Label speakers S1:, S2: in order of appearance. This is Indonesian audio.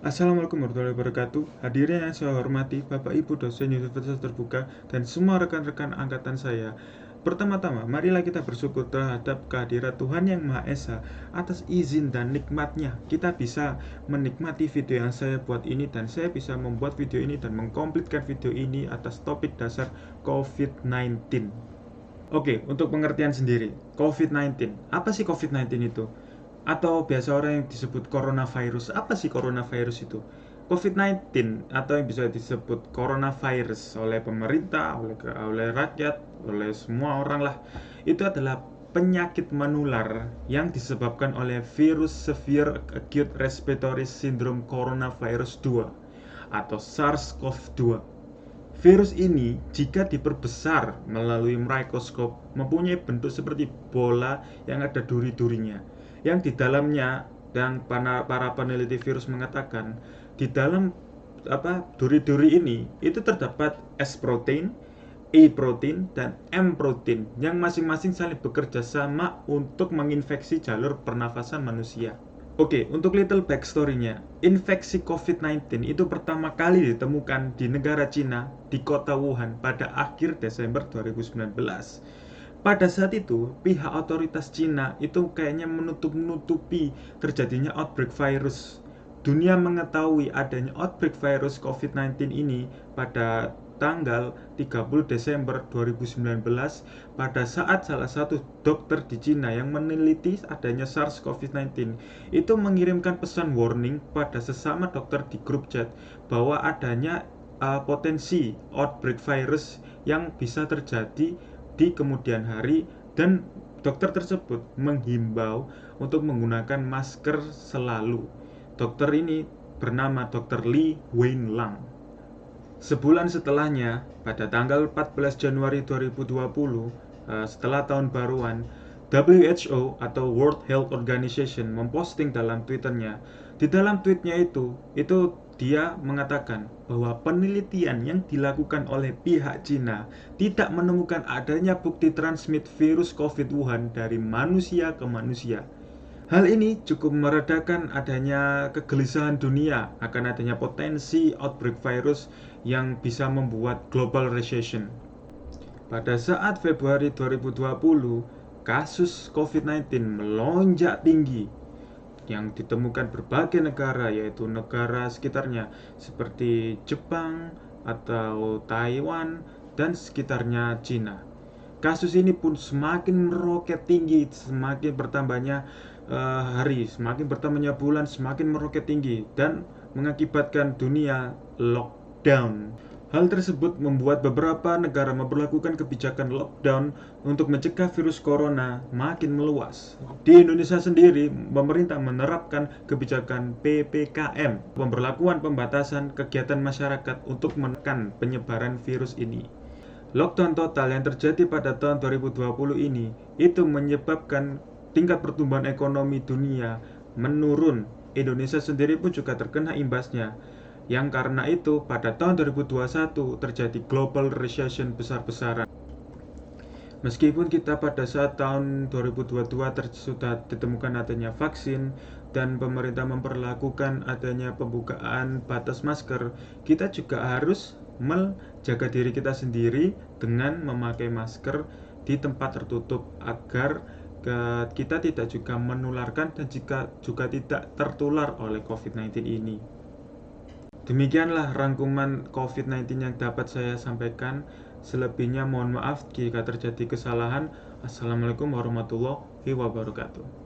S1: Assalamualaikum warahmatullahi wabarakatuh. Hadirin yang saya hormati, Bapak Ibu dosen Universitas Terbuka dan semua rekan-rekan angkatan saya. Pertama-tama, marilah kita bersyukur terhadap kehadirat Tuhan Yang Maha Esa atas izin dan nikmatnya. Kita bisa menikmati video yang saya buat ini dan saya bisa membuat video ini dan mengkomplitkan video ini atas topik dasar COVID-19. Oke, untuk pengertian sendiri, COVID-19. Apa sih COVID-19 itu? Atau biasa orang yang disebut coronavirus. Apa sih coronavirus itu? COVID-19 atau yang bisa disebut coronavirus oleh pemerintah, oleh rakyat, oleh semua orang lah, itu adalah penyakit menular yang disebabkan oleh virus Severe Acute Respiratory Syndrome Coronavirus 2 atau SARS-CoV-2. Virus ini jika diperbesar melalui mikroskop mempunyai bentuk seperti bola yang ada duri-durinya, yang di dalamnya, dan para peneliti virus mengatakan di dalam duri-duri ini itu terdapat S protein, E protein, dan M protein yang masing-masing saling bekerja sama untuk menginfeksi jalur pernafasan manusia. Oke, untuk little backstory-nya, infeksi COVID-19 itu pertama kali ditemukan di negara Cina, di kota Wuhan, pada akhir Desember 2019. Pada saat itu, pihak otoritas Cina itu kayaknya menutupi terjadinya outbreak virus. Dunia mengetahui adanya outbreak virus COVID-19 ini pada tanggal 30 Desember 2019 pada saat salah satu dokter di Cina yang meneliti adanya SARS-CoV-19 itu mengirimkan pesan warning pada sesama dokter di grup chat bahwa adanya potensi outbreak virus yang bisa terjadi di kemudian hari, dan dokter tersebut menghimbau untuk menggunakan masker selalu. Dokter ini bernama Dr. Li Wenlang. Sebulan setelahnya, pada tanggal 14 Januari 2020, setelah tahun baruan, WHO atau World Health Organization memposting dalam Twitternya. Di dalam tweetnya itu dia mengatakan bahwa penelitian yang dilakukan oleh pihak Cina tidak menemukan adanya bukti transmit virus COVID Wuhan dari manusia ke manusia. Hal ini cukup meredakan adanya kegelisahan dunia akan adanya potensi outbreak virus yang bisa membuat global recession. Pada saat Februari 2020, kasus COVID-19 melonjak tinggi yang ditemukan berbagai negara, yaitu negara sekitarnya seperti Jepang atau Taiwan dan sekitarnya Cina. Kasus ini pun semakin meroket tinggi, semakin bertambahnya hari, semakin bertambahnya bulan, semakin meroket tinggi dan mengakibatkan dunia lockdown. Hal tersebut membuat beberapa negara memperlakukan kebijakan lockdown untuk mencegah virus corona makin meluas. Di Indonesia sendiri, pemerintah menerapkan kebijakan PPKM, pemberlakuan pembatasan kegiatan masyarakat untuk menekan penyebaran virus ini. Lockdown total yang terjadi pada tahun 2020 ini itu menyebabkan tingkat pertumbuhan ekonomi dunia menurun. Indonesia sendiri pun juga terkena imbasnya. Yang karena itu pada tahun 2021 terjadi global recession besar-besaran. Meskipun kita pada saat tahun 2022 sudah ditemukan adanya vaksin dan pemerintah memperlakukan adanya pembukaan batas masker, kita juga harus menjaga diri kita sendiri dengan memakai masker di tempat tertutup agar kita tidak juga menularkan dan juga tidak tertular oleh COVID-19 ini. Demikianlah rangkuman COVID-19 yang dapat saya sampaikan. Selebihnya mohon maaf jika terjadi kesalahan. Assalamualaikum warahmatullahi wabarakatuh.